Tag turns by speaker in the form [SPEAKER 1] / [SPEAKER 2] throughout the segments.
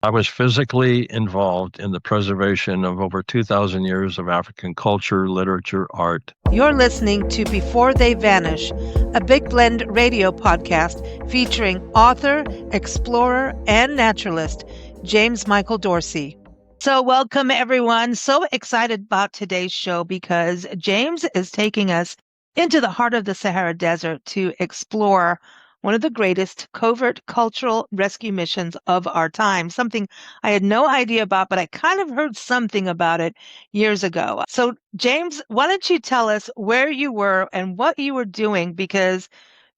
[SPEAKER 1] I was physically involved in the preservation of over 2,000 years of African culture, literature, art.
[SPEAKER 2] You're listening to Before They Vanish, a Big Blend radio podcast featuring author, explorer, and naturalist James Michael Dorsey. So welcome, everyone. So excited about today's show because James is taking us into the heart of the Sahara Desert to explore one of the greatest covert cultural rescue missions of our time, something I had no idea about, but I kind of heard something about it years ago. So, James, why don't you tell us where you were and what you were doing? Because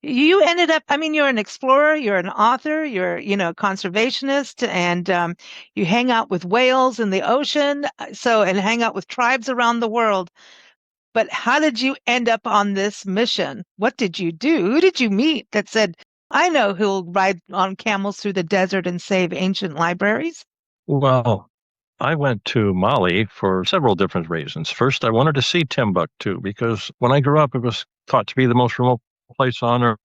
[SPEAKER 2] you ended up, you're an explorer, you're an author, you're, a conservationist, and you hang out with whales in the ocean, and hang out with tribes around the world. But how did you end up on this mission? What did you do? Who did you meet that said, I know who'll ride on camels through the desert and save ancient libraries?
[SPEAKER 1] Well, I went to Mali for several different reasons. First, I wanted to see Timbuktu because when I grew up, it was thought to be the most remote place on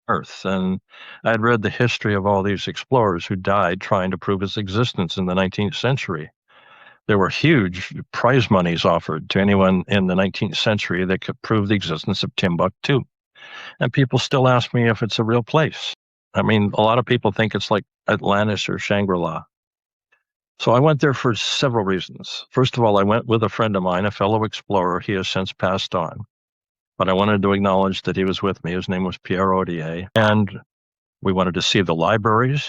[SPEAKER 1] Earth. And I had read the history of all these explorers who died trying to prove its existence in the 19th century. There were huge prize monies offered to anyone in the 19th century that could prove the existence of Timbuktu. And people still ask me if it's a real place. A lot of people think it's like Atlantis or Shangri-La. So I went there for several reasons. First of all, I went with a friend of mine, a fellow explorer. He has since passed on. But I wanted to acknowledge that he was with me. His name was Pierre Odier. And we wanted to see the libraries,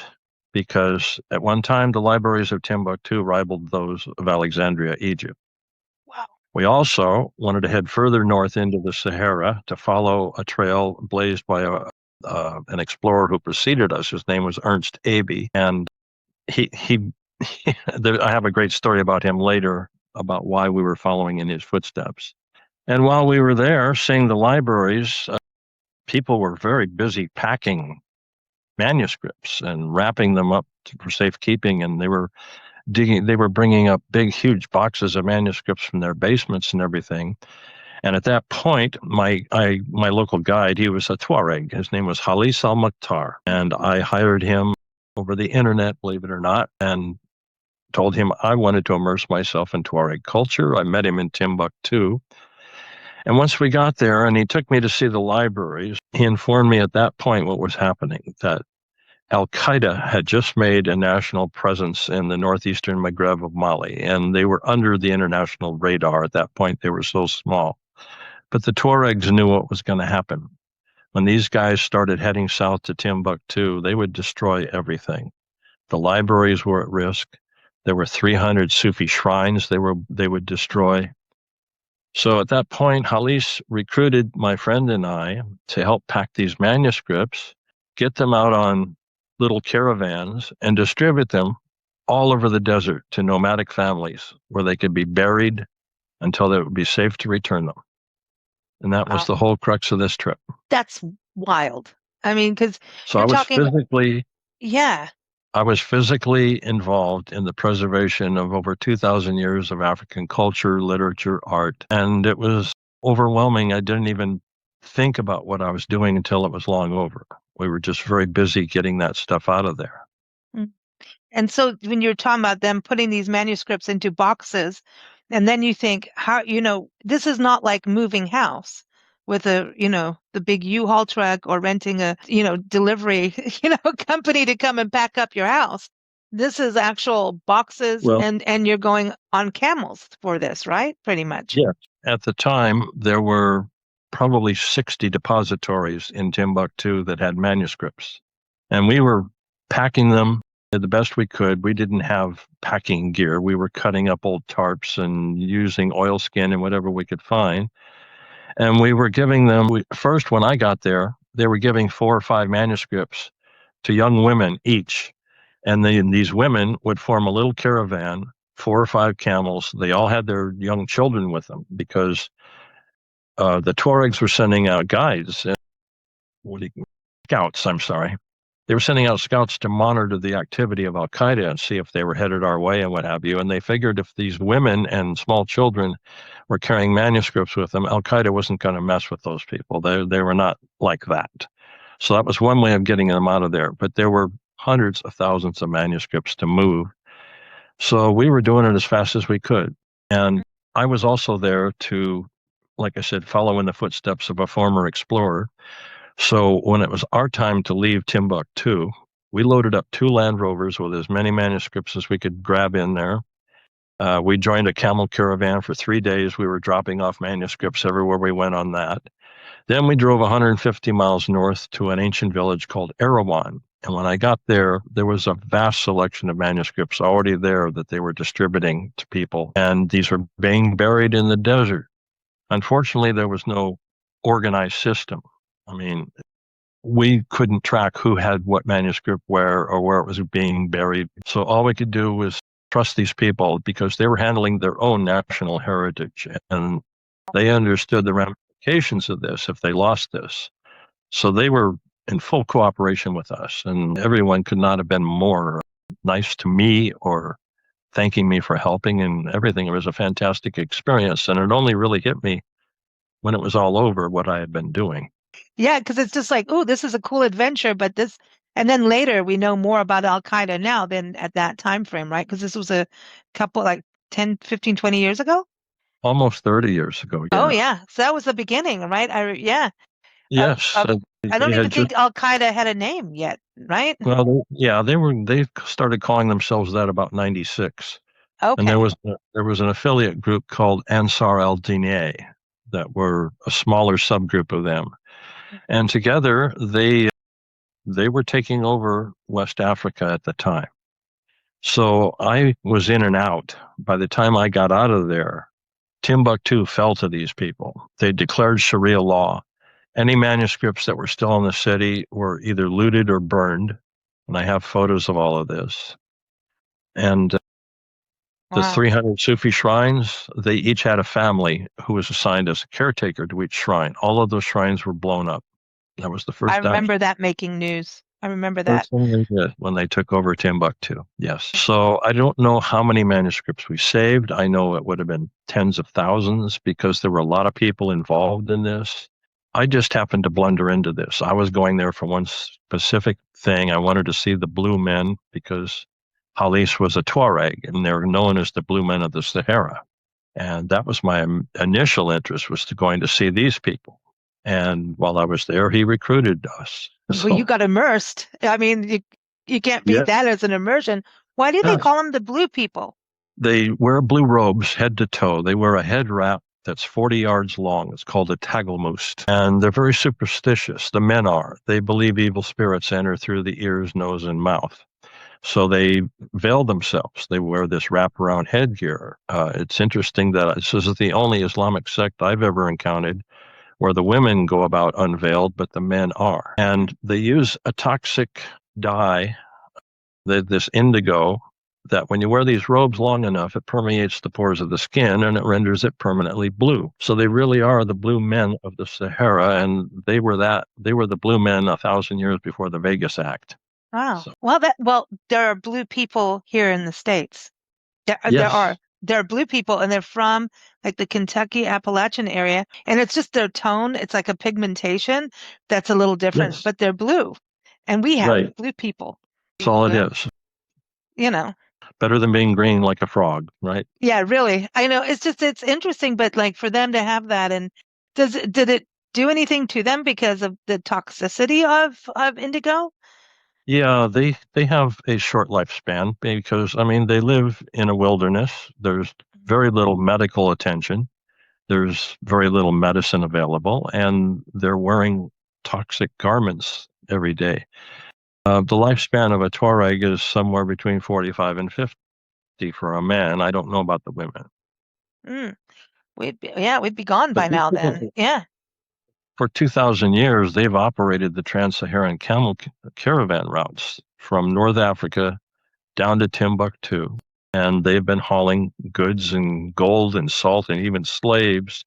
[SPEAKER 1] because at one time, the libraries of Timbuktu rivaled those of Alexandria, Egypt.
[SPEAKER 2] Wow.
[SPEAKER 1] We also wanted to head further north into the Sahara to follow a trail blazed by an explorer who preceded us. His name was Ernst Aebi. And he I have a great story about him later about why we were following in his footsteps. And while we were there seeing the libraries, people were very busy packing manuscripts and wrapping them up for safekeeping, and they were bringing up big, huge boxes of manuscripts from their basements and everything. And at that point, my local guide, he was a Tuareg. His name was Halis al Moctar, and I hired him over the internet, believe it or not, and told him I wanted to immerse myself in Tuareg culture. I met him in Timbuktu. And once we got there and he took me to see the libraries, he informed me at that point what was happening, that Al-Qaeda had just made a national presence in the northeastern Maghreb of Mali, and they were under the international radar at that point. They were so small. But the Tuaregs knew what was going to happen. When these guys started heading south to Timbuktu, they would destroy everything. The libraries were at risk. There were 300 Sufi shrines they would destroy. So at that point, Halis recruited my friend and I to help pack these manuscripts, get them out on little caravans, and distribute them all over the desert to nomadic families where they could be buried until it would be safe to return them. And that was the whole crux of this trip.
[SPEAKER 2] That's wild. Because
[SPEAKER 1] so I was physically involved in the preservation of over 2,000 years of African culture, literature, art, and it was overwhelming. I didn't even think about what I was doing until it was long over. We were just very busy getting that stuff out of there.
[SPEAKER 2] And so when you're talking about them putting these manuscripts into boxes, and then you think, how, this is not like moving house with the big U-Haul truck or renting a, delivery, company to come and pack up your house. This is actual boxes, and you're going on camels for this, right? Pretty much.
[SPEAKER 1] Yeah. At the time, there were probably 60 depositories in Timbuktu that had manuscripts. And we were packing them the best we could. We didn't have packing gear. We were cutting up old tarps and using oilskin and whatever we could find. And we were giving them, first when I got there, they were giving 4 or 5 manuscripts to young women each. And these women would form a little caravan, 4 or 5 camels. They all had their young children with them because the Tuaregs were sending out guides, scouts, I'm sorry. They were sending out scouts to monitor the activity of Al-Qaeda and see if they were headed our way and what have you. And they figured if these women and small children were carrying manuscripts with them, Al-Qaeda wasn't going to mess with those people. They were not like that. So that was one way of getting them out of there. But there were hundreds of thousands of manuscripts to move. So we were doing it as fast as we could. And I was also there to, like I said, follow in the footsteps of a former explorer. So when it was our time to leave Timbuktu, we loaded up 2 Land Rovers with as many manuscripts as we could grab in there. We joined a camel caravan for 3 days. We were dropping off manuscripts everywhere we went on that. Then we drove 150 miles north to an ancient village called Araouane. And when I got there, there was a vast selection of manuscripts already there that they were distributing to people. And these were being buried in the desert. Unfortunately, there was no organized system. I mean, we couldn't track who had what manuscript where or where it was being buried. So all we could do was trust these people because they were handling their own national heritage and they understood the ramifications of this if they lost this. So they were in full cooperation with us, and everyone could not have been more nice to me or thanking me for helping and everything. It was a fantastic experience, and it only really hit me when it was all over what I had been doing.
[SPEAKER 2] Yeah, because it's just like, oh, this is a cool adventure, but this, and then later we know more about Al Qaeda now than at that time frame, right? Because this was a couple, like 10, 15, 20 years ago.
[SPEAKER 1] Almost 30 years ago,
[SPEAKER 2] Oh,
[SPEAKER 1] yeah.
[SPEAKER 2] yeah. So that was the beginning, right? Yeah.
[SPEAKER 1] Yes,
[SPEAKER 2] I
[SPEAKER 1] they
[SPEAKER 2] don't even
[SPEAKER 1] had just,
[SPEAKER 2] think Al Qaeda had a name yet, right?
[SPEAKER 1] well, yeah, they started calling themselves that about 96. And
[SPEAKER 2] Okay.
[SPEAKER 1] there was an affiliate group called Ansar al-Diniyeh that were a smaller subgroup of them. And together they were taking over West Africa at the time. So I was in and out. By the time I got out of there, Timbuktu fell to these people. They declared Sharia law. Any manuscripts that were still in the city were either looted or burned. And I have photos of all of this. And the
[SPEAKER 2] Wow.
[SPEAKER 1] 300 Sufi shrines, they each had a family who was assigned as a caretaker to each shrine. All of those shrines were blown up. That was the
[SPEAKER 2] I
[SPEAKER 1] first action.
[SPEAKER 2] remember that making news. I remember that.
[SPEAKER 1] First thing they did when they took over Timbuktu. Yes. So I don't know how many manuscripts we saved. I know it would have been tens of thousands because there were a lot of people involved in this. I just happened to blunder into this. I was going there for one specific thing. I wanted to see the blue men because Halis was a Tuareg and they're known as the blue men of the Sahara. And that was my initial interest, was to going to see these people. And while I was there, he recruited us.
[SPEAKER 2] Well, you got immersed. I mean, you can't beat
[SPEAKER 1] Yeah.
[SPEAKER 2] that as an immersion. Why do they
[SPEAKER 1] Yes.
[SPEAKER 2] call them the blue people?
[SPEAKER 1] They wear blue robes head to toe. They wear a head wrap that's 40 yards long. It's called a tagelmust. And they're very superstitious. The men are. They believe evil spirits enter through the ears, nose, and mouth. So they veil themselves. They wear this wraparound headgear. It's interesting that this is the only Islamic sect I've ever encountered where the women go about unveiled, but the men are. And they use a toxic dye, this indigo, that when you wear these robes long enough, it permeates the pores of the skin and it renders it permanently blue. So they really are the blue men of the Sahara, and they were the blue men 1,000 years before the Vegas Act.
[SPEAKER 2] Wow.
[SPEAKER 1] So,
[SPEAKER 2] Well, there are blue people here in the States. There
[SPEAKER 1] yes,
[SPEAKER 2] are blue people, and they're from like the Kentucky Appalachian area, and it's just their tone. It's like a pigmentation that's a little different,
[SPEAKER 1] yes,
[SPEAKER 2] but they're blue, and we have
[SPEAKER 1] right.
[SPEAKER 2] blue people.
[SPEAKER 1] That's all it is.
[SPEAKER 2] You know,
[SPEAKER 1] Better than being green like a frog, right?
[SPEAKER 2] yeah, really. I know it's interesting, but like for them to have that, and did it do anything to them because of the toxicity of indigo?
[SPEAKER 1] Yeah, they have a short lifespan because I mean they live in a wilderness. There's very little medical attention. There's very little medicine available, and they're wearing toxic garments every day. The lifespan of a Tuareg is somewhere between 45 and 50 for a man. I don't know about the women.
[SPEAKER 2] Mm, we'd be gone
[SPEAKER 1] But
[SPEAKER 2] by
[SPEAKER 1] these
[SPEAKER 2] now then.
[SPEAKER 1] people,
[SPEAKER 2] Yeah.
[SPEAKER 1] for 2,000 years, they've operated the Trans-Saharan camel caravan routes from North Africa down to Timbuktu. And they've been hauling goods and gold and salt and even slaves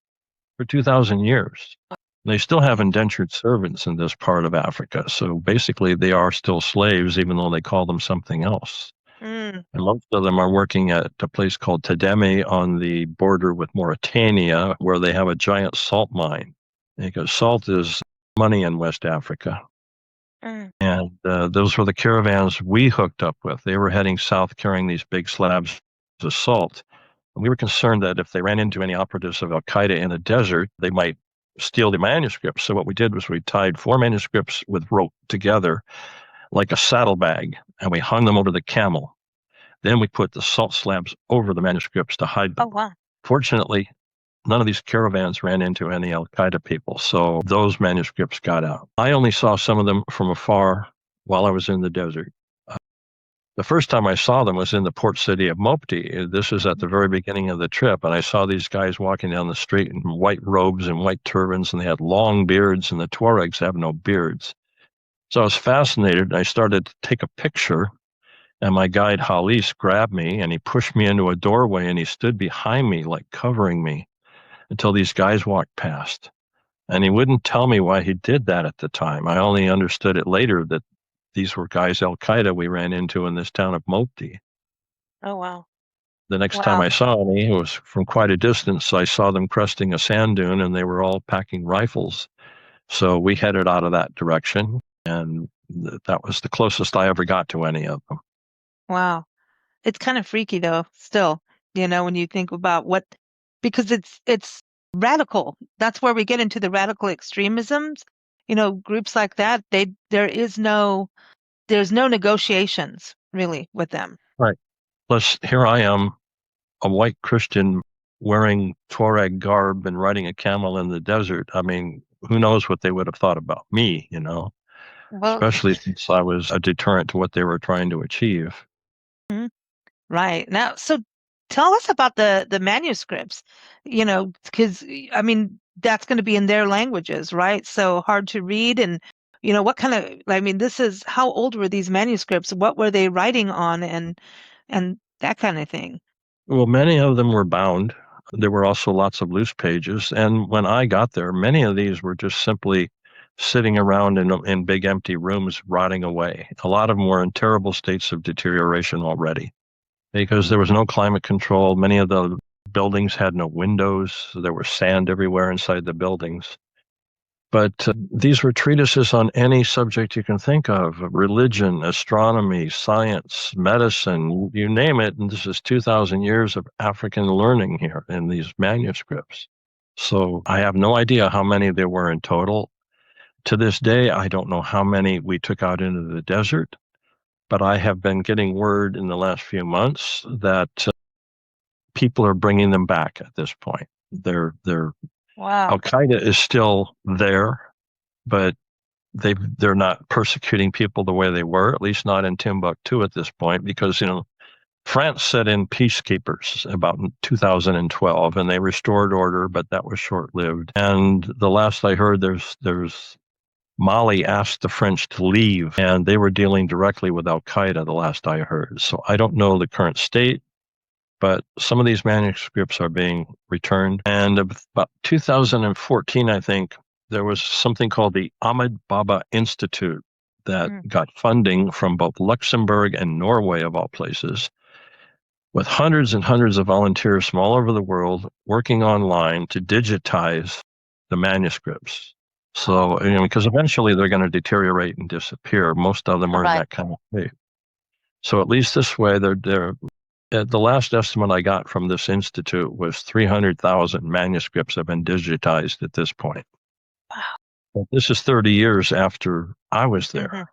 [SPEAKER 1] for 2,000 years. They still have indentured servants in this part of Africa. So basically, they are still slaves, even though they call them something else.
[SPEAKER 2] Mm.
[SPEAKER 1] And most of them are working at a place called Taoudenni on the border with Mauritania, where they have a giant salt mine. Because salt is money in West Africa.
[SPEAKER 2] Mm.
[SPEAKER 1] And those were the caravans we hooked up with. They were heading south carrying these big slabs of salt. And we were concerned that if they ran into any operatives of Al Qaeda in the desert, they might steal the manuscripts. So what we did was we tied 4 manuscripts with rope together like a saddlebag, and we hung them over the camel. Then we put the salt slabs over the manuscripts to hide
[SPEAKER 2] Oh,
[SPEAKER 1] them.
[SPEAKER 2] wow.
[SPEAKER 1] Fortunately, none of these caravans ran into any Al Qaeda people, so those manuscripts got out. I only saw some of them from afar while I was in the desert. The first time I saw them was in the port city of Mopti. This is at the very beginning of the trip, and I saw these guys walking down the street in white robes and white turbans, and they had long beards, and the Tuaregs have no beards. So I was fascinated, and I started to take a picture, and my guide Halis grabbed me, and he pushed me into a doorway, and he stood behind me, like covering me, until these guys walked past. And he wouldn't tell me why he did that at the time. I only understood it later that these were guys Al Qaeda we ran into in this town of Mopti.
[SPEAKER 2] Oh, wow.
[SPEAKER 1] The next time
[SPEAKER 2] Wow.
[SPEAKER 1] I saw any, it was from quite a distance. I saw them cresting a sand dune, and they were all packing rifles. So we headed out of that direction, and that was the closest I ever got to any of them.
[SPEAKER 2] Wow. It's kind of freaky though, still, when you think about because it's radical. That's where we get into the radical extremisms. Groups like that, there's no negotiations really with them.
[SPEAKER 1] Right. Plus, here I am, a white Christian wearing Tuareg garb and riding a camel in the desert. I mean, who knows what they would have thought about me,
[SPEAKER 2] Well,
[SPEAKER 1] especially since I was a deterrent to what they were trying to achieve.
[SPEAKER 2] mhm. Right. Now, so tell us about the manuscripts, because I mean that's going to be in their languages, right? So hard to read and what kind of I mean this is how old were these manuscripts? What were they writing on and that kind of thing?
[SPEAKER 1] Well, many of them were bound. There were also lots of loose pages. And when I got there, many of these were just simply sitting around in big empty rooms rotting away. A lot of them were in terrible states of deterioration already because there was no climate control. Many of the buildings had no windows. There was sand everywhere inside the buildings. But these were treatises on any subject you can think of: religion, astronomy, science, medicine, you name it. And this is 2,000 years of African learning here in these manuscripts. So I have no idea how many there were in total. To this day, I don't know how many we took out into the desert, but I have been getting word in the last few months that people are bringing them back at this point.
[SPEAKER 2] Wow.
[SPEAKER 1] Al Qaeda is still there, but they're not persecuting people the way they were, at least not in Timbuktu at this point, because France set in peacekeepers about 2012, and they restored order, but that was short-lived. And the last I heard, there's Mali asked the French to leave, and they were dealing directly with Al Qaeda. The last I heard, so I don't know the current state. But some of these manuscripts are being returned. And about 2014, I think, there was something called the Ahmed Baba Institute that got funding from both Luxembourg and Norway, of all places, with hundreds and hundreds of volunteers from all over the world working online to digitize the manuscripts. So, because eventually they're going to deteriorate and disappear. Most of them are in that kind of state. So at least this way, they're the last estimate I got from this institute was 300,000 manuscripts have been digitized at this point.
[SPEAKER 2] Wow.
[SPEAKER 1] Well, this is 30 years after I was there,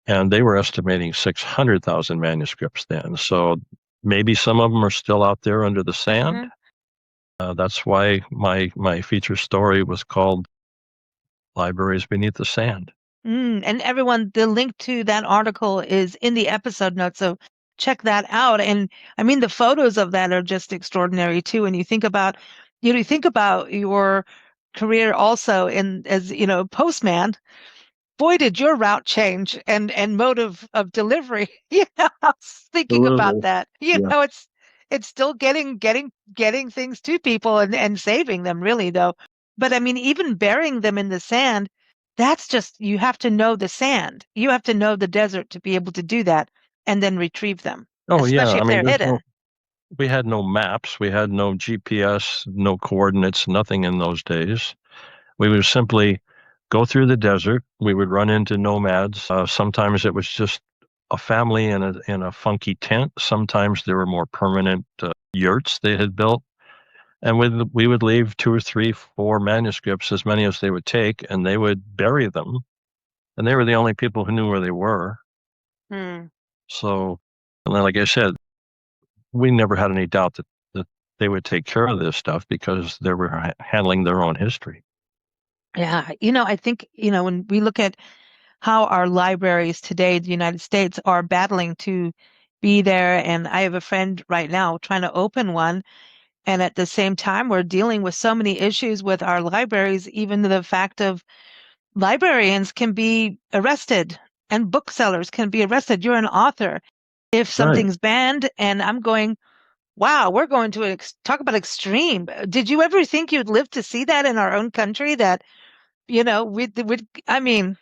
[SPEAKER 1] and they were estimating 600,000 manuscripts then. So maybe some of them are still out there under the sand. That's why my feature story was called Libraries Beneath the Sand.
[SPEAKER 2] And everyone, the link to that article is in the episode notes. So check that out. And I mean, the photos of that are just extraordinary too. And you think about your career also as, postman. Boy, did your route change and mode of delivery. I was thinking about that. It's still getting things to people and saving them really though. But I mean, even burying them in the sand, that's just, you have to know the sand. You have to know the desert to be able to do that and then retrieve them.
[SPEAKER 1] Oh, yeah.
[SPEAKER 2] Especially
[SPEAKER 1] I
[SPEAKER 2] if
[SPEAKER 1] mean,
[SPEAKER 2] they're hidden.
[SPEAKER 1] we had no maps. We had no GPS, no coordinates, nothing in those days. We were simply go through the desert. We would run into nomads. Sometimes it was just a family in a funky tent. Sometimes there were more permanent yurts they had built. And we would leave 2 or 3, 4 manuscripts, as many as they would take, and they would bury them. And they were the only people who knew where they were. So, and then, like I said, we never had any doubt that they would take care of this stuff because they were handling their own history.
[SPEAKER 2] Yeah. I think, when we look at how our libraries today in the United States are battling to be there, and I have a friend right now trying to open one. And at the same time, we're dealing with so many issues with our libraries, even the fact of librarians can be arrested and booksellers can be arrested. You're an author. If something's banned, and I'm going, wow, we're going to talk about extreme. Did you ever think you'd live to see that in our own country? That, I mean,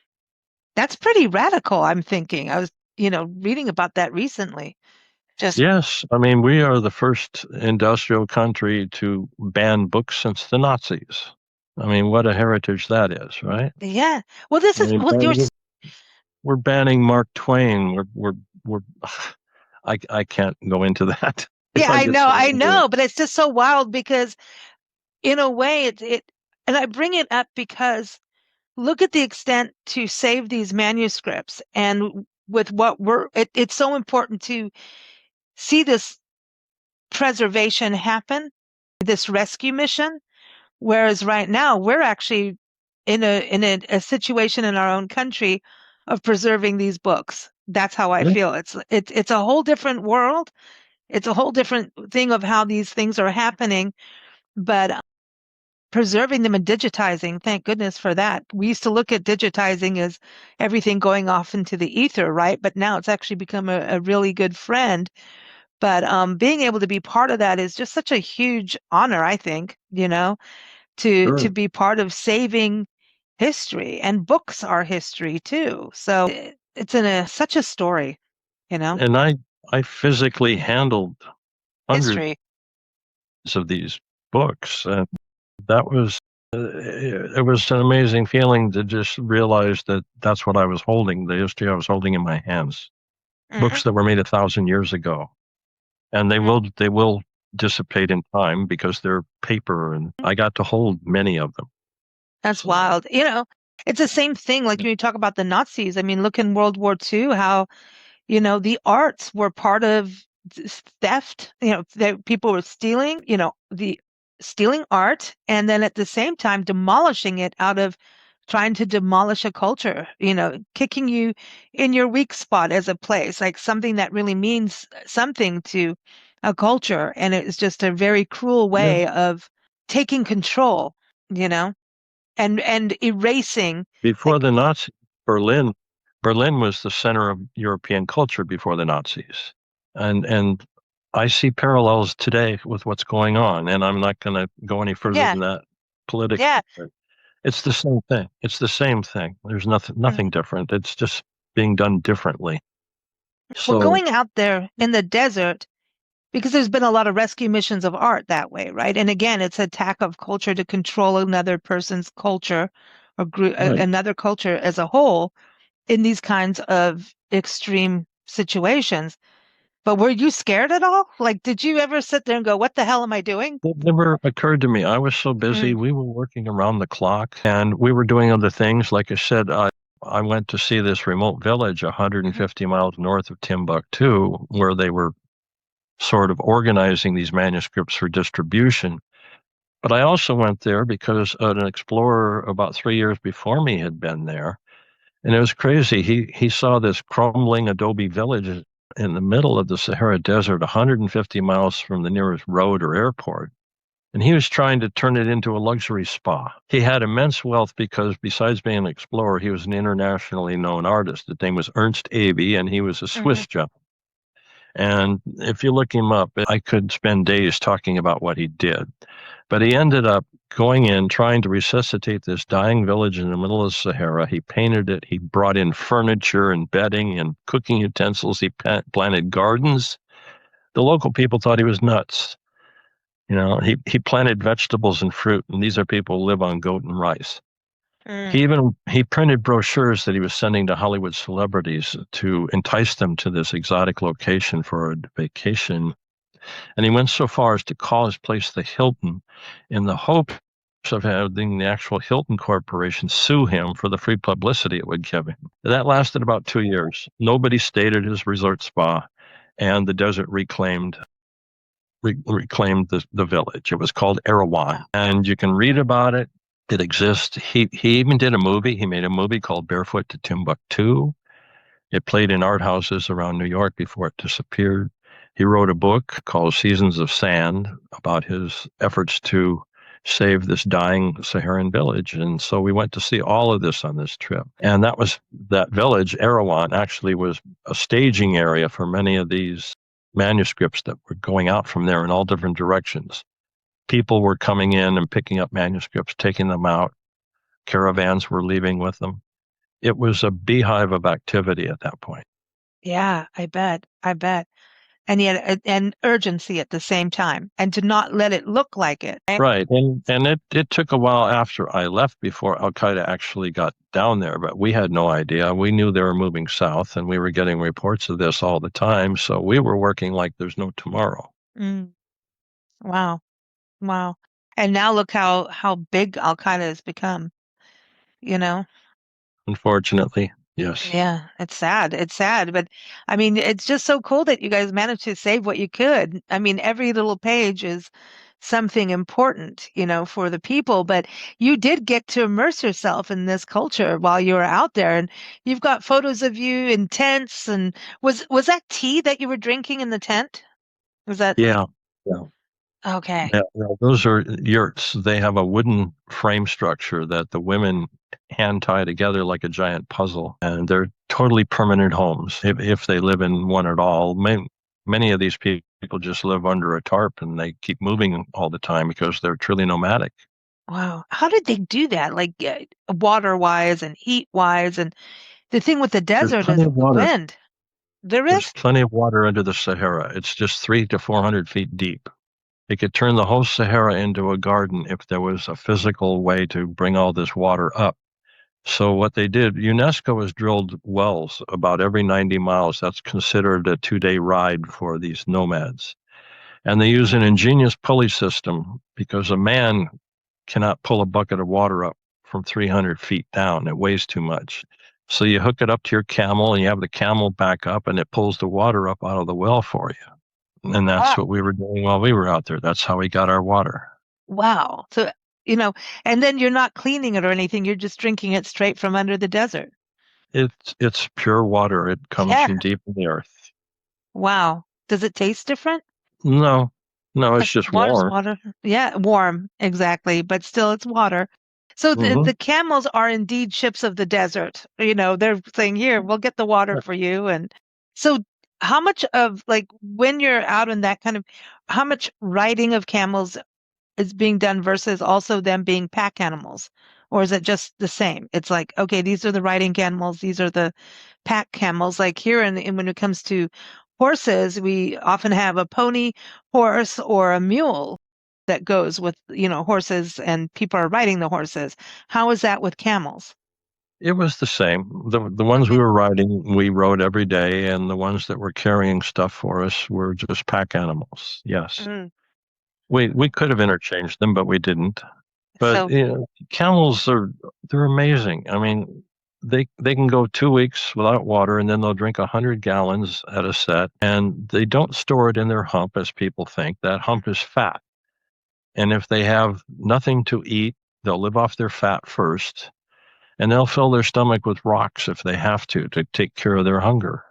[SPEAKER 2] that's pretty radical, I'm thinking. I was, reading about that recently.
[SPEAKER 1] Yes, I mean, we are the first industrial country to ban books since the Nazis. I mean, what a heritage that is, right?
[SPEAKER 2] Yeah. Well, this is,
[SPEAKER 1] we're banning Mark Twain. We're I can't go into that.
[SPEAKER 2] Yeah, I know, but it's just so wild because in a way and I bring it up because look at the extent to save these manuscripts, and with what it's so important to see this preservation happen, this rescue mission. Whereas right now we're actually in a situation in our own country of preserving these books. That's how I feel. It's a whole different world. It's a whole different thing of how these things are happening, but preserving them and digitizing, thank goodness for that. We used to look at digitizing as everything going off into the ether, right? But now it's actually become a really good friend. But being able to be part of that is just such a huge honor, I think, to be part of saving history, and books are history too. So it's such a story,
[SPEAKER 1] And I physically handled hundreds
[SPEAKER 2] history
[SPEAKER 1] of these books, and that was it was an amazing feeling to just realize that that's what I was holding, the history I was holding in my hands. Books that were made 1,000 years ago, and they will dissipate in time because they're paper, and I got to hold many of them.
[SPEAKER 2] That's wild. It's the same thing. Like when you talk about the Nazis, I mean, look in World War II, how, the arts were part of theft. People were stealing, the stealing art, and then at the same time demolishing it out of trying to demolish a culture, kicking you in your weak spot as a place, like something that really means something to a culture. And it's just a very cruel way of taking control, and erasing.
[SPEAKER 1] Before the Nazis, Berlin was the center of European culture before the Nazis. And I see parallels today with what's going on, and I'm not going to go any further than that politically.
[SPEAKER 2] Yeah.
[SPEAKER 1] It's the same thing. It's the same thing. There's nothing different. It's just being done differently.
[SPEAKER 2] So, going out there in the desert, because there's been a lot of rescue missions of art that way, right? And again, it's an attack of culture to control another person's culture or another culture as a whole in these kinds of extreme situations. But were you scared at all? Like, did you ever sit there and go, what the hell am I doing?
[SPEAKER 1] It never occurred to me. I was so busy. We were working around the clock, and we were doing other things. Like I said, I went to see this remote village 150 miles north of Timbuktu, where they were sort of organizing these manuscripts for distribution. But I also went there because an explorer about 3 years before me had been there. And it was crazy. He saw this crumbling adobe village in the middle of the Sahara Desert, 150 miles from the nearest road or airport. And he was trying to turn it into a luxury spa. He had immense wealth because besides being an explorer, he was an internationally known artist. His name was Ernst Aebi, and he was a Swiss gentleman. And if you look him up, I could spend days talking about what he did. But he ended up going in, trying to resuscitate this dying village in the middle of the Sahara. He painted it. He brought in furniture and bedding and cooking utensils. He planted gardens. The local people thought he was nuts. He planted vegetables and fruit, and these are people who live on goat and rice. He printed brochures that he was sending to Hollywood celebrities to entice them to this exotic location for a vacation. And he went so far as to call his place the Hilton in the hopes of having the actual Hilton Corporation sue him for the free publicity it would give him. That lasted about 2 years. Nobody stayed at his resort spa, and the desert reclaimed the village. It was called Araouane, and you can read about it. It exists. He even did a movie. He made a movie called Barefoot to Timbuktu. It played in art houses around New York before it disappeared. He wrote a book called Seasons of Sand about his efforts to save this dying Saharan village. And so we went to see all of this on this trip. And that village, Araouane, actually was a staging area for many of these manuscripts that were going out from there in all different directions. People were coming in and picking up manuscripts, taking them out. Caravans were leaving with them. It was a beehive of activity at that point.
[SPEAKER 2] Yeah, I bet. And yet, and urgency at the same time, and to not let it look like it.
[SPEAKER 1] Right. And it took a while after I left before Al Qaeda actually got down there, but we had no idea. We knew they were moving south, and we were getting reports of this all the time. So we were working like there's no tomorrow.
[SPEAKER 2] Wow. And now look how big Al Qaeda has become, you know?
[SPEAKER 1] Unfortunately, yes.
[SPEAKER 2] Yeah, it's sad. But I mean, it's just so cool that you guys managed to save what you could. I mean, every little page is something important, for the people, but you did get to immerse yourself in this culture while you were out there. And you've got photos of you in tents. And was that tea that you were drinking in the tent? Was that?
[SPEAKER 1] Yeah.
[SPEAKER 2] Okay.
[SPEAKER 1] Yeah, those are yurts. They have a wooden frame structure that the women hand tie together like a giant puzzle, and they're totally permanent homes if they live in one at all. Many of these people just live under a tarp, and they keep moving all the time because they're truly nomadic.
[SPEAKER 2] Wow. How did they do that? Like water-wise and heat-wise, and the thing with the desert is the wind.
[SPEAKER 1] There's plenty of water under the Sahara. It's just 300 to 400 feet deep. It could turn the whole Sahara into a garden if there was a physical way to bring all this water up. So what they did, UNESCO has drilled wells about every 90 miles. That's considered a 2-day ride for these nomads. And they use an ingenious pulley system because a man cannot pull a bucket of water up from 300 feet down. It weighs too much. So you hook it up to your camel and you have the camel back up and it pulls the water up out of the well for you. And that's what we were doing while we were out there. That's how we got our water.
[SPEAKER 2] Wow. So, and then you're not cleaning it or anything. You're just drinking it straight from under the desert.
[SPEAKER 1] It's pure water. It comes from deep in the earth.
[SPEAKER 2] Wow. Does it taste different?
[SPEAKER 1] No, it's just warm.
[SPEAKER 2] Water. Yeah, warm. Exactly. But still, it's water. So the camels are indeed ships of the desert. They're saying, here, we'll get the water for you. And so how much of, like, when you're out in that kind of, how much riding of camels is being done versus also them being pack animals? Or is it just the same? It's like, okay, these are the riding camels, these are the pack camels. Like here when it comes to horses, we often have a pony horse or a mule that goes with, horses, and people are riding the horses. How is that with camels?
[SPEAKER 1] It was the same. The ones we were riding, we rode every day, and the ones that were carrying stuff for us were just pack animals. Yes. We could have interchanged them, but we didn't. But camels they're amazing. I mean, they can go 2 weeks without water, and then they'll drink 100 gallons at a set, and they don't store it in their hump as people think. That hump is fat. And if they have nothing to eat, they'll live off their fat first, and they'll fill their stomach with rocks if they have to take care of their hunger.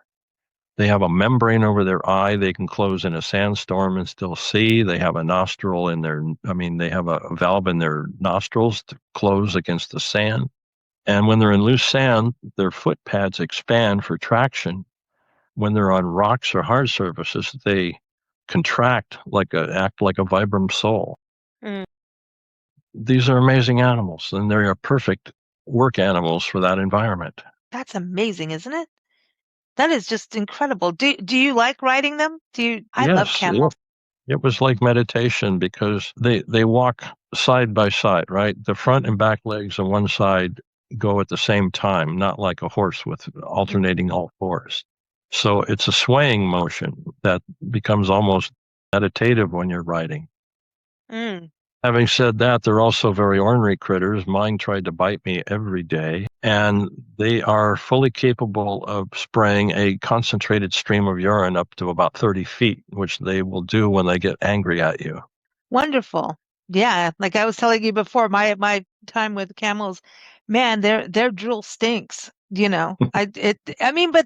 [SPEAKER 1] They have a membrane over their eye. They can close in a sandstorm and still see. They have a nostril they have a valve in their nostrils to close against the sand. And when they're in loose sand, their foot pads expand for traction. When they're on rocks or hard surfaces, they contract act like a vibram sole. These are amazing animals, and they are perfect work animals for that environment.
[SPEAKER 2] That's amazing, isn't it? That is just incredible. Do you like riding them? I love camels.
[SPEAKER 1] It was like meditation because they walk side by side, right? The front and back legs on one side go at the same time, not like a horse with alternating all fours. So it's a swaying motion that becomes almost meditative when you're riding.
[SPEAKER 2] Mm.
[SPEAKER 1] Having said that, they're also very ornery critters. Mine tried to bite me every day, and they are fully capable of spraying a concentrated stream of urine up to about 30 feet, which they will do when they get angry at you.
[SPEAKER 2] Wonderful. Yeah, like I was telling you before, my time with camels, man, their drool stinks. I mean, but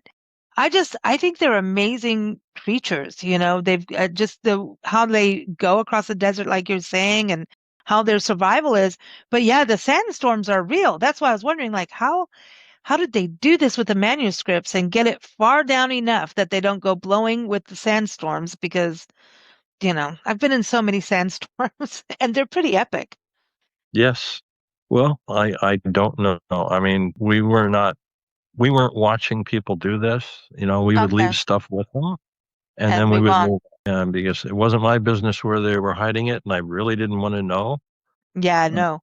[SPEAKER 2] I think they're amazing creatures. They've just how they go across the desert, like you're saying, and how their survival is. But yeah, the sandstorms are real. That's why I was wondering, like, how did they do this with the manuscripts and get it far down enough that they don't go blowing with the sandstorms? Because I've been in so many sandstorms and they're pretty epic.
[SPEAKER 1] Yes. Well, I don't know. I mean, we weren't watching people do this. We would
[SPEAKER 2] Okay.
[SPEAKER 1] leave stuff with them, and
[SPEAKER 2] And
[SPEAKER 1] then we
[SPEAKER 2] move
[SPEAKER 1] would
[SPEAKER 2] on.
[SPEAKER 1] move on because it wasn't my business where they were hiding it, and I really didn't want to know.
[SPEAKER 2] Yeah, no.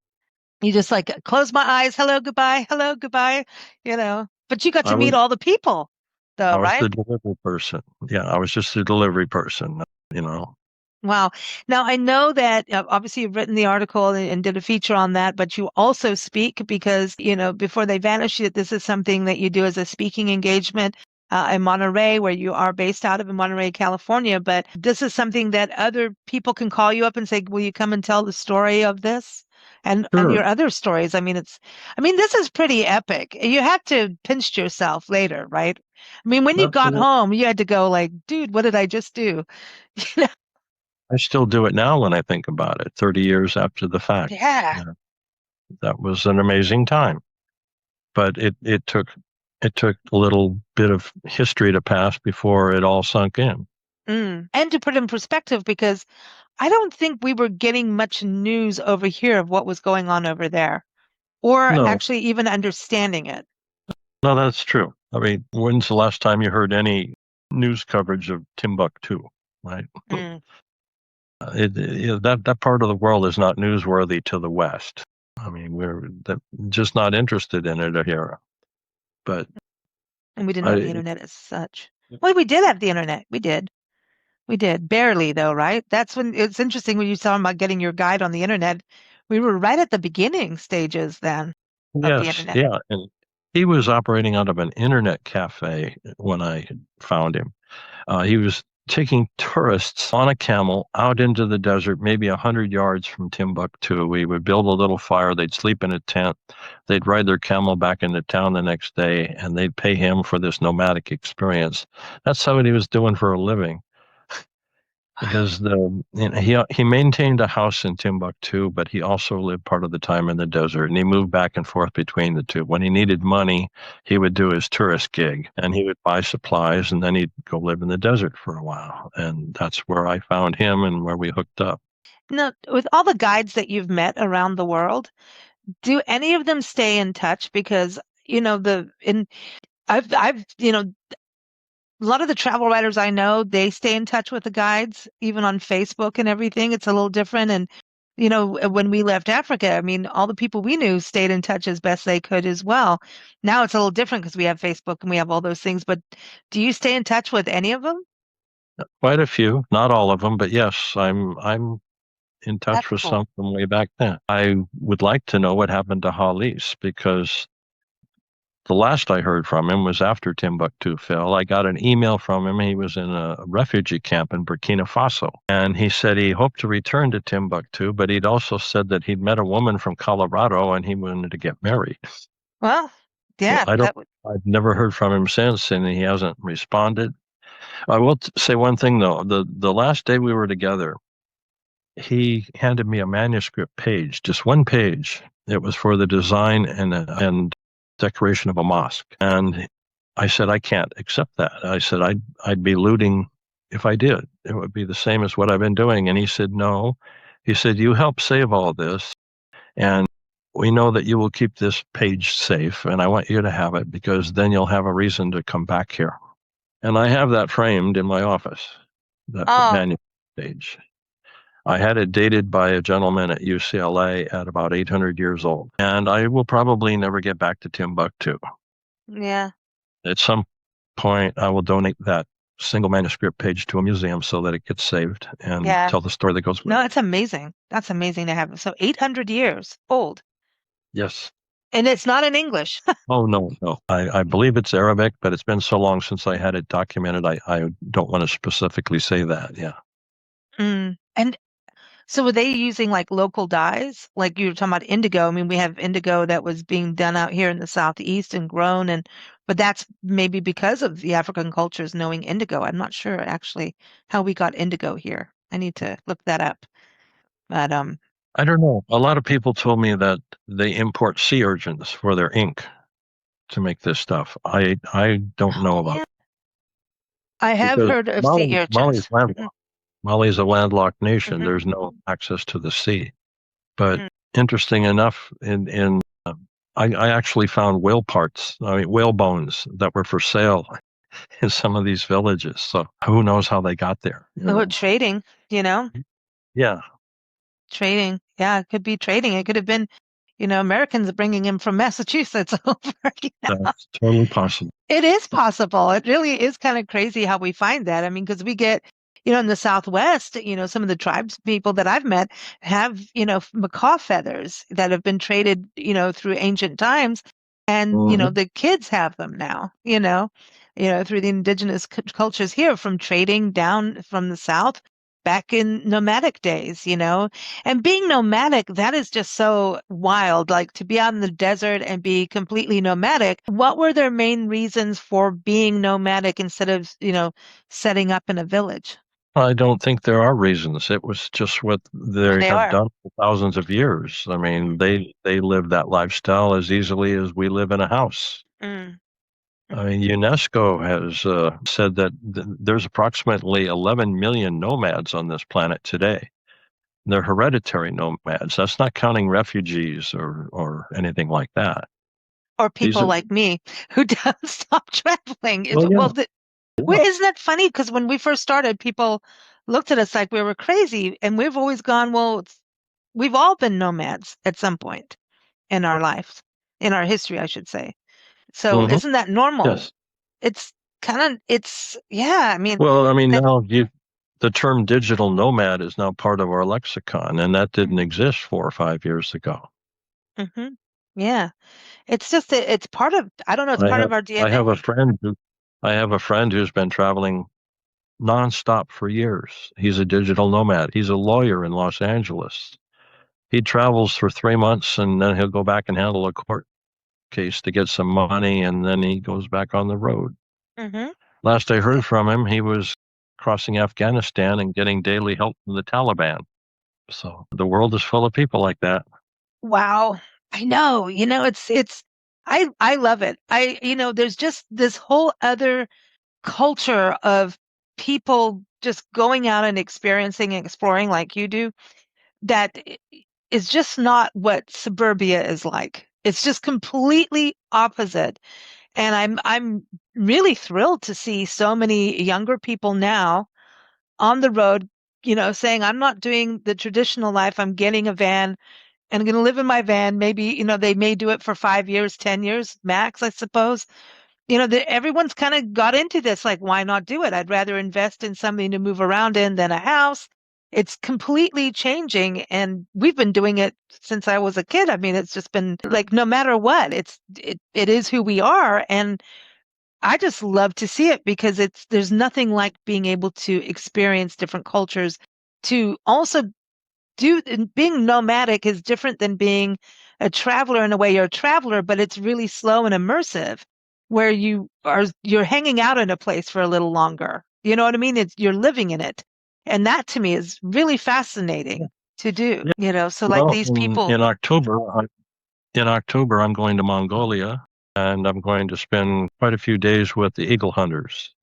[SPEAKER 2] You just like close my eyes. Hello, goodbye, But you got
[SPEAKER 1] I
[SPEAKER 2] to meet
[SPEAKER 1] was
[SPEAKER 2] all the people
[SPEAKER 1] I
[SPEAKER 2] though,
[SPEAKER 1] was
[SPEAKER 2] right?
[SPEAKER 1] the delivery person. Yeah, I was just the delivery person. You know.
[SPEAKER 2] Wow. Now, I know that obviously you've written the article and did a feature on that, but you also speak because, before they vanish, this is something that you do as a speaking engagement in Monterey, where you are based out of in Monterey, California. But this is something that other people can call you up and say, will you come and tell the story of this? And
[SPEAKER 1] Sure.
[SPEAKER 2] your other stories. I mean, this is pretty epic. You have to pinch yourself later, right? I mean, when you got
[SPEAKER 1] Absolutely.
[SPEAKER 2] home, you had to go like, dude, what did I just do?
[SPEAKER 1] I still do it now when I think about it, 30 years after the fact.
[SPEAKER 2] Yeah.
[SPEAKER 1] Yeah, that was an amazing time. But it took a little bit of history to pass before it all sunk in.
[SPEAKER 2] And to put in perspective, because I don't think we were getting much news over here of what was going on over there, or
[SPEAKER 1] No,
[SPEAKER 2] actually even understanding it.
[SPEAKER 1] no, that's true. I mean, when's the last time you heard any news coverage of Timbuktu, right?
[SPEAKER 2] Mm.
[SPEAKER 1] That part of the world is not newsworthy to the West. I mean, just not interested in it here. But
[SPEAKER 2] And we didn't have the
[SPEAKER 1] I,
[SPEAKER 2] internet as such. Well, we did have the internet. We did. We did. Barely, though, right? That's when it's interesting when you talking about getting your guide on the internet. We were right at the beginning stages then of the
[SPEAKER 1] yes,
[SPEAKER 2] internet.
[SPEAKER 1] yeah, and he was operating out of an internet cafe when I found him. He was taking tourists on a camel out into the desert, maybe 100 yards from Timbuktu. We would build a little fire. They'd sleep in a tent. They'd ride their camel back into town the next day, and they'd pay him for this nomadic experience. That's what he was doing for a living. Because he maintained a house in Timbuktu, but he also lived part of the time in the desert, and he moved back and forth between the two. When he needed money, he would do his tourist gig, and he would buy supplies, and then he'd go live in the desert for a while. And that's where I found him and where we hooked up.
[SPEAKER 2] Now, with all the guides that you've met around the world, do any of them stay in touch? Because, I've, a lot of the travel writers I know, they stay in touch with the guides, even on Facebook and everything. It's a little different. And, when we left Africa, I mean, all the people we knew stayed in touch as best they could as well. Now it's a little different because we have Facebook and we have all those things. But do you stay in touch with any of them?
[SPEAKER 1] Quite a few, not all of them, but yes, I'm in touch
[SPEAKER 2] That's
[SPEAKER 1] with
[SPEAKER 2] cool.
[SPEAKER 1] some from way back then. I would like to know what happened to Halis because the last I heard from him was after Timbuktu fell. I got an email from him. He was in a refugee camp in Burkina Faso. And he said he hoped to return to Timbuktu, but he'd also said that he'd met a woman from Colorado and he wanted to get married.
[SPEAKER 2] Well,
[SPEAKER 1] So
[SPEAKER 2] yeah,
[SPEAKER 1] I've never heard from him since, and he hasn't responded. I will say one thing though. The last day we were together, he handed me a manuscript page, just one page. It was for the design and decoration of a mosque. And I said, I can't accept that. I said, I'd be looting if I did. It would be the same as what I've been doing. And he said, no. He said, you helped save all this. And we know that you will keep this page safe. And I want you to have it because then you'll have a reason to come back here. And I have that framed in my office, that
[SPEAKER 2] oh,
[SPEAKER 1] manuscript. page. I had it dated by a gentleman at UCLA at about 800 years old, and I will probably never get back to Timbuktu.
[SPEAKER 2] Yeah.
[SPEAKER 1] At some point, I will donate that single manuscript page to a museum so that it gets saved and
[SPEAKER 2] Yeah.
[SPEAKER 1] tell the story that goes with
[SPEAKER 2] No,
[SPEAKER 1] it.
[SPEAKER 2] it's amazing. That's amazing to have. So 800 years old.
[SPEAKER 1] Yes.
[SPEAKER 2] And it's not in English.
[SPEAKER 1] Oh, no, no. I believe it's Arabic, but it's been so long since I had it documented. I don't want to specifically say that. Yeah.
[SPEAKER 2] And so were they using like local dyes? Like you were talking about indigo. I mean, we have indigo that was being done out here in the southeast and grown but that's maybe because of the African cultures knowing indigo. I'm not sure actually how we got indigo here. I need to look that up. But
[SPEAKER 1] I don't know. A lot of people told me that they import sea urchins for their ink to make this stuff. I don't know about
[SPEAKER 2] yeah,
[SPEAKER 1] it
[SPEAKER 2] I have
[SPEAKER 1] because
[SPEAKER 2] heard of sea
[SPEAKER 1] Mali's
[SPEAKER 2] urchins.
[SPEAKER 1] landlocked. Mali's a landlocked nation.
[SPEAKER 2] Hmm.
[SPEAKER 1] There's no access to the sea. But
[SPEAKER 2] Hmm.
[SPEAKER 1] interesting enough, in I actually found whale parts, I mean whale bones that were for sale in some of these villages. So who knows how they got there?
[SPEAKER 2] Oh, trading, you know,
[SPEAKER 1] Yeah,
[SPEAKER 2] trading. Yeah, it could be trading. It could have been, Americans bringing him from Massachusetts over.
[SPEAKER 1] that's totally possible.
[SPEAKER 2] It is possible. It really is kind of crazy how we find that. I mean, because we get, in the Southwest, some of the tribes people that I've met have, macaw feathers that have been traded, through ancient times. And,
[SPEAKER 1] Hmm.
[SPEAKER 2] the kids have them now, through the indigenous cultures here from trading down from the South back in nomadic days, and being nomadic, that is just so wild. Like to be out in the desert and be completely nomadic. What were their main reasons for being nomadic instead of, setting up in a village?
[SPEAKER 1] I don't think there are reasons. It was just what
[SPEAKER 2] Oh,
[SPEAKER 1] they
[SPEAKER 2] they
[SPEAKER 1] have
[SPEAKER 2] are.
[SPEAKER 1] done for thousands of years. I mean, they live that lifestyle as easily as we live in a house.
[SPEAKER 2] Mm.
[SPEAKER 1] I mean, UNESCO has said that there's approximately 11 million nomads on this planet today. They're hereditary nomads. That's not counting refugees or anything like that.
[SPEAKER 2] Or
[SPEAKER 1] These
[SPEAKER 2] people
[SPEAKER 1] are,
[SPEAKER 2] like me who don't stop traveling.
[SPEAKER 1] well, yeah,
[SPEAKER 2] Well,
[SPEAKER 1] yeah.
[SPEAKER 2] isn't that funny? Because when we first started, people looked at us like we were crazy, and we've always gone, well, we've all been nomads at some point in our lives, in our history, I should say. So
[SPEAKER 1] Hmm.
[SPEAKER 2] isn't that normal?
[SPEAKER 1] Yes.
[SPEAKER 2] It's yeah, I mean,
[SPEAKER 1] Well, I mean,
[SPEAKER 2] that,
[SPEAKER 1] the term digital nomad is now part of our lexicon, and that didn't
[SPEAKER 2] mm,
[SPEAKER 1] exist 4 or 5 years ago.
[SPEAKER 2] mhm. Yeah, it's just, it's part of, I don't know, it's
[SPEAKER 1] I
[SPEAKER 2] part of
[SPEAKER 1] have
[SPEAKER 2] our
[SPEAKER 1] I have
[SPEAKER 2] DNA.
[SPEAKER 1] a friend who I have a friend who's been traveling nonstop for years. He's a digital nomad. He's a lawyer in Los Angeles. He travels for 3 months and then he'll go back and handle a court case to get some money, and then he goes back on the road.
[SPEAKER 2] Hmm.
[SPEAKER 1] Last I heard from him, he was crossing Afghanistan and getting daily help from the Taliban. So the world is full of people like that.
[SPEAKER 2] Wow. I know, I love it. There's just this whole other culture of people just going out and experiencing and exploring like you do that is just not what suburbia is like. It's just completely opposite. And I'm really thrilled to see so many younger people now on the road, saying, I'm not doing the traditional life. I'm getting a van and I'm going to live in my van. Maybe, they may do it for 5 years, 10 years max, I suppose. Everyone's kind of got into this. Like, why not do it? I'd rather invest in something to move around in than a house. It's completely changing. And we've been doing it since I was a kid. I mean, it's just been like, no matter what, it is who we are. And I just love to see it because there's nothing like being able to experience different cultures, to also and being nomadic is different than being a traveler. In a way, you're a traveler, but it's really slow and immersive, where you're hanging out in a place for a little longer. You know what I mean? You're living in it. And that to me is really fascinating to do,
[SPEAKER 1] Yeah.
[SPEAKER 2] so like
[SPEAKER 1] Well,
[SPEAKER 2] these people.
[SPEAKER 1] in October, I'm going to Mongolia, and I'm going to spend quite a few days with the eagle hunters,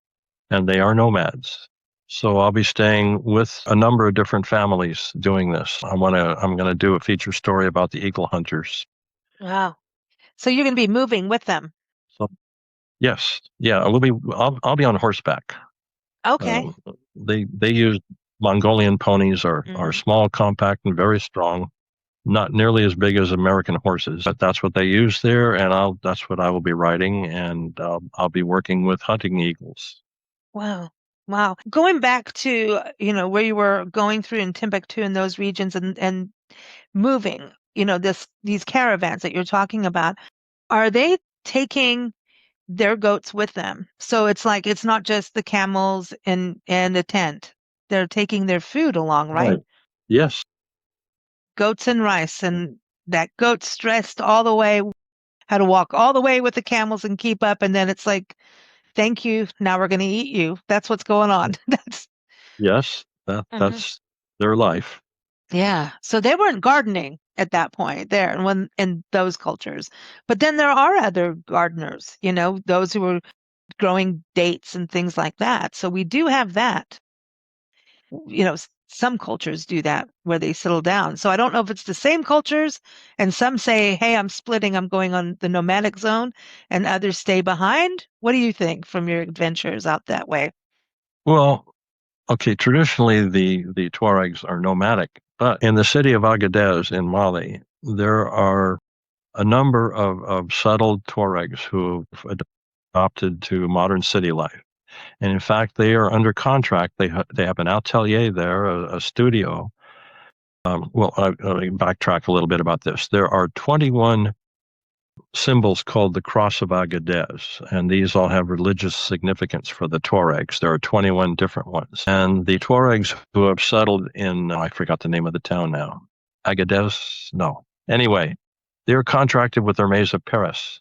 [SPEAKER 1] and they are nomads. So I'll be staying with a number of different families doing this. I'm going to do a feature story about the eagle hunters.
[SPEAKER 2] Wow. So you're going to be moving with them.
[SPEAKER 1] So yes, yeah, I'll be on horseback.
[SPEAKER 2] Okay.
[SPEAKER 1] Um, they use Mongolian ponies are small, compact, and very strong. Not nearly as big as American horses, but that's what they use there, and that's what I will be riding, and I'll be working with hunting eagles.
[SPEAKER 2] Wow. Wow. Going back to, where you were going through in Timbuktu and those regions and moving, these caravans that you're talking about, are they taking their goats with them? So it's like it's not just the camels and a tent. They're taking their food along, right?
[SPEAKER 1] Yes.
[SPEAKER 2] Goats and rice, and that goat stressed all the way, had to walk all the way with the camels and keep up, and then it's like, thank you, now we're going to eat you. That's what's going on.
[SPEAKER 1] Yes, that's their life.
[SPEAKER 2] Yeah. So they weren't gardening at that point there and when in those cultures. But then there are other gardeners, those who were growing dates and things like that. So we do have that. Some cultures do that where they settle down. So I don't know if it's the same cultures, and some say, hey, I'm splitting, I'm going on the nomadic zone, and others stay behind. What do you think from your adventures out that way?
[SPEAKER 1] Well, okay, traditionally the Tuaregs are nomadic, but in the city of Agadez in Mali, there are a number of settled Tuaregs who have adopted to modern city life. And in fact, they are under contract. They have an atelier there, a studio. Let me backtrack a little bit about this. There are 21 symbols called the Cross of Agadez, and these all have religious significance for the Tuaregs. There are 21 different ones. And the Tuaregs who have settled in, I forgot the name of the town now, Agadez? No. Anyway, they're contracted with Hermès of Paris,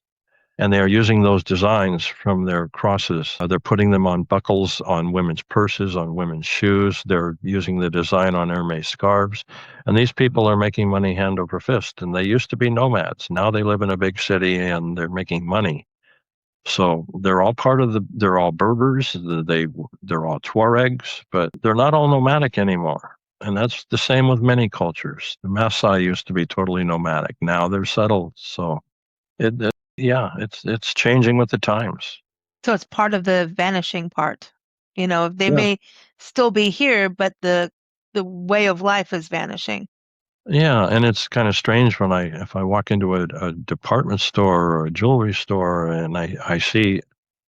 [SPEAKER 1] and they are using those designs from their crosses. They're putting them on buckles, on women's purses, on women's shoes. They're using the design on Hermès scarves. And these people are making money hand over fist. And they used to be nomads. Now they live in a big city and they're making money. So they're all they're all Berbers, they're all Tuaregs, but they're not all nomadic anymore. And that's the same with many cultures. The Maasai used to be totally nomadic. Now they're settled. So it's changing with the times.
[SPEAKER 2] So it's part of the vanishing part. They may still be here, but the way of life is vanishing.
[SPEAKER 1] Yeah, and it's kind of strange when if I walk into a department store or a jewelry store and I see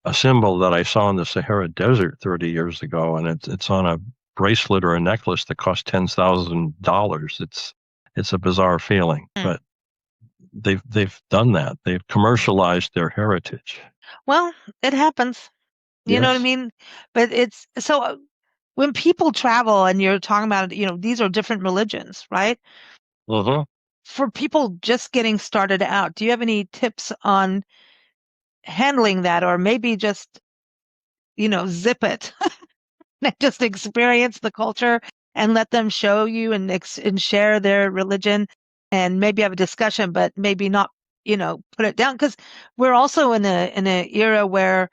[SPEAKER 1] a symbol that I saw in the Sahara Desert 30 years ago, and it's on a bracelet or a necklace that cost $10,000. It's a bizarre feeling, but they've done that. They've commercialized their heritage.
[SPEAKER 2] Well, it happens. You know what I mean? But it's so when people travel and you're talking about, these are different religions, right? For people just getting started out, do you have any tips on handling that, or maybe just, zip it and just experience the culture and let them show you and share their religion and maybe have a discussion, but maybe not, put it down, because we're also in a era where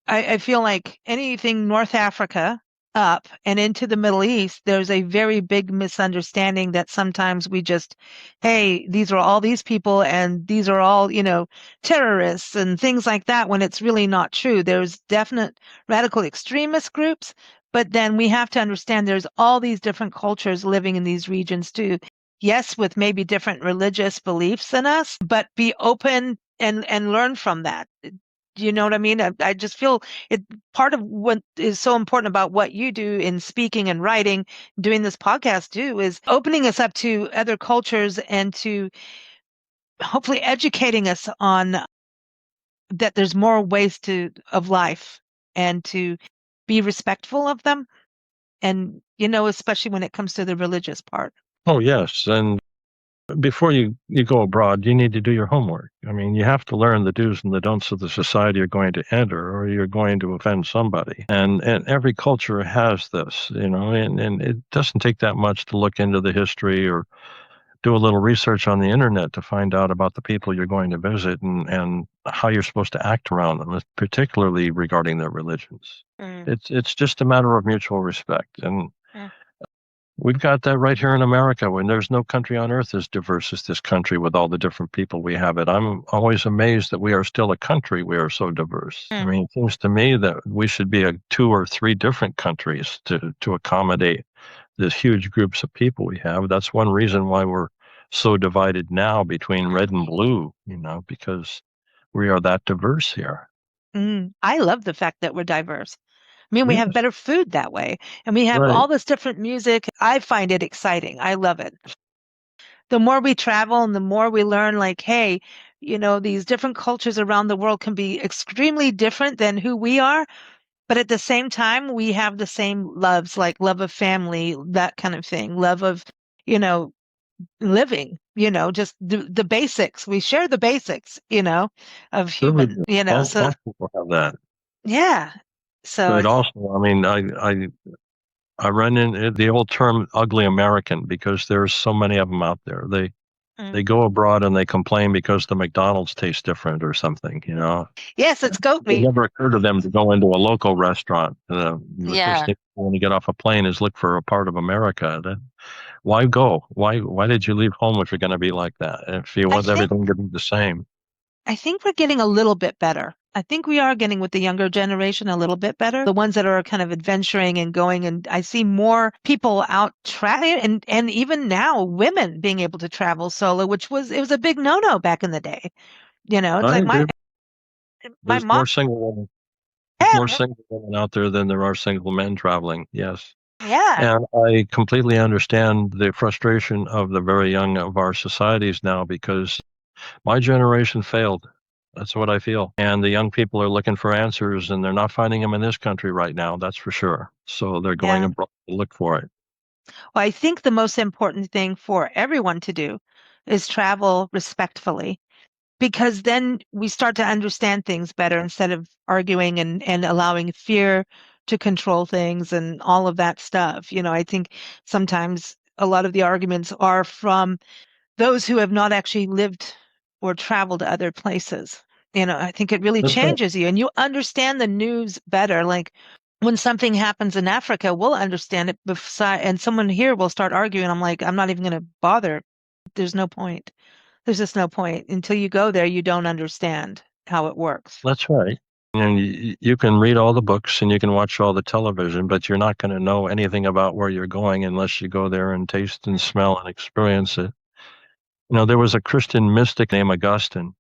[SPEAKER 2] I feel like anything North Africa up and into the Middle East, there's a very big misunderstanding that sometimes we just, hey, these are all these people and these are all, terrorists and things like that, when it's really not true. There's definite radical extremist groups, but then we have to understand there's all these different cultures living in these regions too. Yes, with maybe different religious beliefs than us, but be open and learn from that. Do you know what I mean? I just feel it part of what is so important about what you do in speaking and writing, doing this podcast too, is opening us up to other cultures and to hopefully educating us on that there's more ways of life and to be respectful of them. And, especially when it comes to the religious part.
[SPEAKER 1] Oh, yes. And before you go abroad, you need to do your homework. I mean, you have to learn the do's and the don'ts of the society you're going to enter, or you're going to offend somebody. And every culture has this, and it doesn't take that much to look into the history or do a little research on the internet to find out about the people you're going to visit and how you're supposed to act around them, particularly regarding their religions. It's just a matter of mutual respect. And We've got that right here in America, when there's no country on earth as diverse as this country with all the different people we have it. I'm always amazed that we are still a country. We are so diverse. I mean, it seems to me that we should be two or three different countries to accommodate these huge groups of people we have. That's one reason why we're so divided now between red and blue, because we are that diverse here.
[SPEAKER 2] I love the fact that we're diverse. I mean, we have
[SPEAKER 1] Yes,
[SPEAKER 2] better food that way, and we have
[SPEAKER 1] right.
[SPEAKER 2] all this different music. I find it exciting. I love it. The more we travel and the more we learn, like, hey, these different cultures around the world can be extremely different than who we are, but at the same time, we have the same loves, like love of family, that kind of thing, love of, you know, living, just the basics. We share the basics, of
[SPEAKER 1] Sure we
[SPEAKER 2] human,
[SPEAKER 1] do. All people have that.
[SPEAKER 2] yeah. So
[SPEAKER 1] But also, I mean, I run in the old term "ugly American" because there's so many of them out there. They
[SPEAKER 2] mm,
[SPEAKER 1] go abroad and they complain because the McDonald's tastes different or something.
[SPEAKER 2] yes, it's goat
[SPEAKER 1] It
[SPEAKER 2] meat.
[SPEAKER 1] never occurred to them to go into a local restaurant. The first
[SPEAKER 2] Yeah.
[SPEAKER 1] thing when you get off a plane is look for a part of America. Why go? Why did you leave home if you're going to be like that? If you
[SPEAKER 2] I
[SPEAKER 1] want
[SPEAKER 2] think
[SPEAKER 1] everything to be the same.
[SPEAKER 2] I think we're getting a little bit better. I think we are getting with the younger generation a little bit better. The ones that are kind of adventuring and going, and I see more people out traveling, and even now women being able to travel solo, it was a big no-no back in the day. It's
[SPEAKER 1] I
[SPEAKER 2] like
[SPEAKER 1] agree.
[SPEAKER 2] my
[SPEAKER 1] There's
[SPEAKER 2] mom.
[SPEAKER 1] more single women. There's
[SPEAKER 2] Yeah,
[SPEAKER 1] more single women out there than there are single men traveling. Yes.
[SPEAKER 2] yeah,
[SPEAKER 1] And I completely understand the frustration of the very young of our societies now because my generation failed. That's what I feel. And the young people are looking for answers and they're not finding them in this country right now. That's for sure. So they're going
[SPEAKER 2] yeah.
[SPEAKER 1] abroad to look for it.
[SPEAKER 2] Well, I think the most important thing for everyone to do is travel respectfully, because then we start to understand things better instead of arguing and allowing fear to control things and all of that stuff. I think sometimes a lot of the arguments are from those who have not actually lived or traveled to other places. I think it really
[SPEAKER 1] That's right.
[SPEAKER 2] changes you and you understand the news better. Like when something happens in Africa, we'll understand it beside, and someone here will start arguing. I'm like, I'm not even going to bother. There's no point. There's just no point. Until you go there, you don't understand how it works.
[SPEAKER 1] That's right. And you can read all the books and you can watch all the television, but you're not going to know anything about where you're going unless you go there and taste and smell and experience it. There was a Christian mystic named Augustine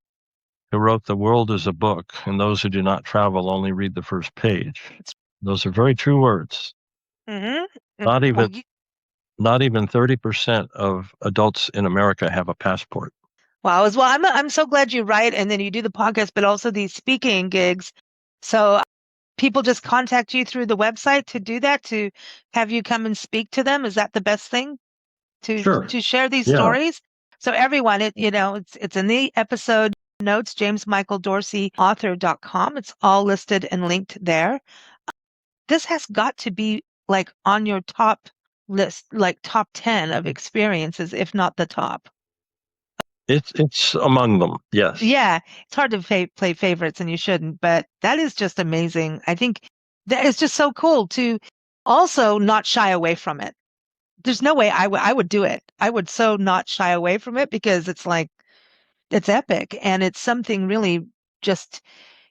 [SPEAKER 1] who wrote, "The world is a book, and those who do not travel only read the first page." Those are very true words.
[SPEAKER 2] Mm-hmm.
[SPEAKER 1] Not
[SPEAKER 2] Well,
[SPEAKER 1] even not even 30% of adults in America have a passport.
[SPEAKER 2] wow. As well, I'm so glad you write and then you do the podcast, but also these speaking gigs. So people just contact you through the website to do that, to have you come and speak to them. Is that the best thing to
[SPEAKER 1] Sure.
[SPEAKER 2] share these
[SPEAKER 1] Yeah.
[SPEAKER 2] stories? So everyone, it's in the episode notes, James Michael Dorsey author.com. It's all listed and linked there. This has got to be like on your top list, like top 10 of experiences, if not the top.
[SPEAKER 1] It's among them. Yes.
[SPEAKER 2] Yeah, it's hard to play favorites and you shouldn't, but that is just amazing. I think that is just so cool to also not shy away from it. There's no way I would do it. I would so not shy away from it because it's like it's epic and it's something really just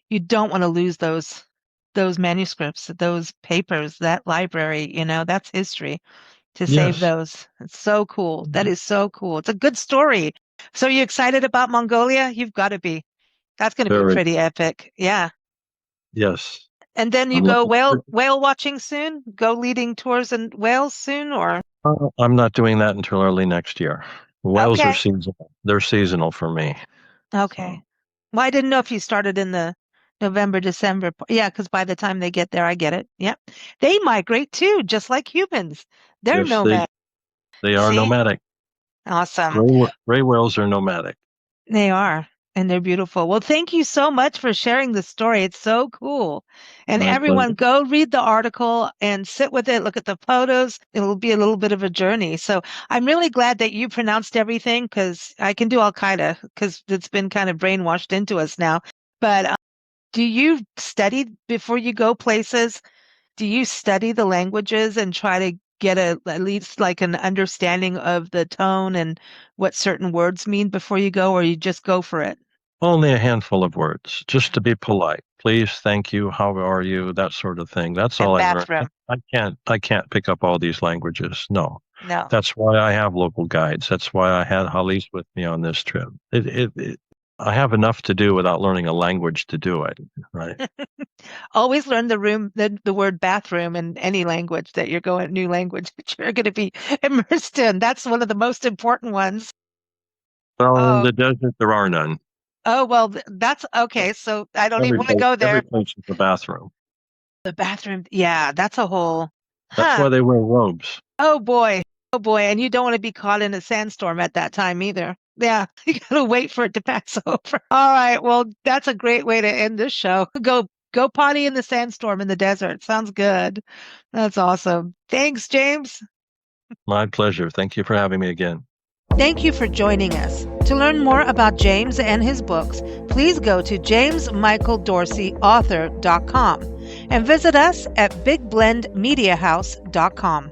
[SPEAKER 2] you don't want to lose those manuscripts, those papers, that library, that's history to save
[SPEAKER 1] Yes.
[SPEAKER 2] those. It's so cool. That is so cool. It's a good story. So you excited about Mongolia? You've got to be. That's going to be
[SPEAKER 1] Very.
[SPEAKER 2] pretty epic. Yeah.
[SPEAKER 1] Yes.
[SPEAKER 2] And then you
[SPEAKER 1] I'm
[SPEAKER 2] go
[SPEAKER 1] looking
[SPEAKER 2] whale
[SPEAKER 1] forward.
[SPEAKER 2] whale watching soon? Go leading tours in Wales soon or
[SPEAKER 1] I'm not doing that until early next year. Whales are
[SPEAKER 2] okay.
[SPEAKER 1] seasonal. They're seasonal for me.
[SPEAKER 2] Okay.
[SPEAKER 1] So
[SPEAKER 2] Well, I didn't know if you started in the November, December. Yeah, because by the time they get there, I get it. Yep. They migrate too, just like humans. They're
[SPEAKER 1] yes,
[SPEAKER 2] nomad.
[SPEAKER 1] they are
[SPEAKER 2] See?
[SPEAKER 1] nomadic.
[SPEAKER 2] Awesome.
[SPEAKER 1] Gray whales are nomadic.
[SPEAKER 2] They are, and they're beautiful. Well, thank you so much for sharing the story. It's so cool. And
[SPEAKER 1] My
[SPEAKER 2] everyone,
[SPEAKER 1] pleasure.
[SPEAKER 2] go read the article and sit with it, look at the photos. It'll be a little bit of a journey. So I'm really glad that you pronounced everything because I can do Al Qaeda because it's been kind of brainwashed into us now. But do you study before you go places? Do you study the languages and try to get at least like an understanding of the tone and what certain words mean before you go, or you just go for it?
[SPEAKER 1] Only a handful of words, just to be polite. Please, thank you, how are you, that sort of thing. That's all
[SPEAKER 2] And
[SPEAKER 1] I learned.
[SPEAKER 2] bathroom.
[SPEAKER 1] I can't pick up all these languages. No.
[SPEAKER 2] No.
[SPEAKER 1] That's why I have local guides. That's why I had Halis with me on this trip. I have enough to do without learning a language to do it, right?
[SPEAKER 2] Always learn the word bathroom in any language that you're going, new language that you're going to be immersed in. That's one of the most important ones.
[SPEAKER 1] Well, in
[SPEAKER 2] Oh,
[SPEAKER 1] the desert, there are none.
[SPEAKER 2] oh well, that's okay. So I don't even want to go
[SPEAKER 1] Every
[SPEAKER 2] there.
[SPEAKER 1] place is a bathroom.
[SPEAKER 2] The bathroom, yeah, that's a whole,
[SPEAKER 1] That's
[SPEAKER 2] huh?
[SPEAKER 1] why they wear robes.
[SPEAKER 2] Oh boy, oh boy, and you don't want to be caught in a sandstorm at that time either. Yeah, you gotta wait for it to pass over. All right, well, that's a great way to end this show. Go potty in the sandstorm in the desert. Sounds good. That's awesome. Thanks, James.
[SPEAKER 1] My pleasure. Thank you for having me again.
[SPEAKER 2] Thank you for joining us. To learn more about James and his books, please go to jamesmichaeldorseyauthor.com and visit us at bigblendmediahouse.com.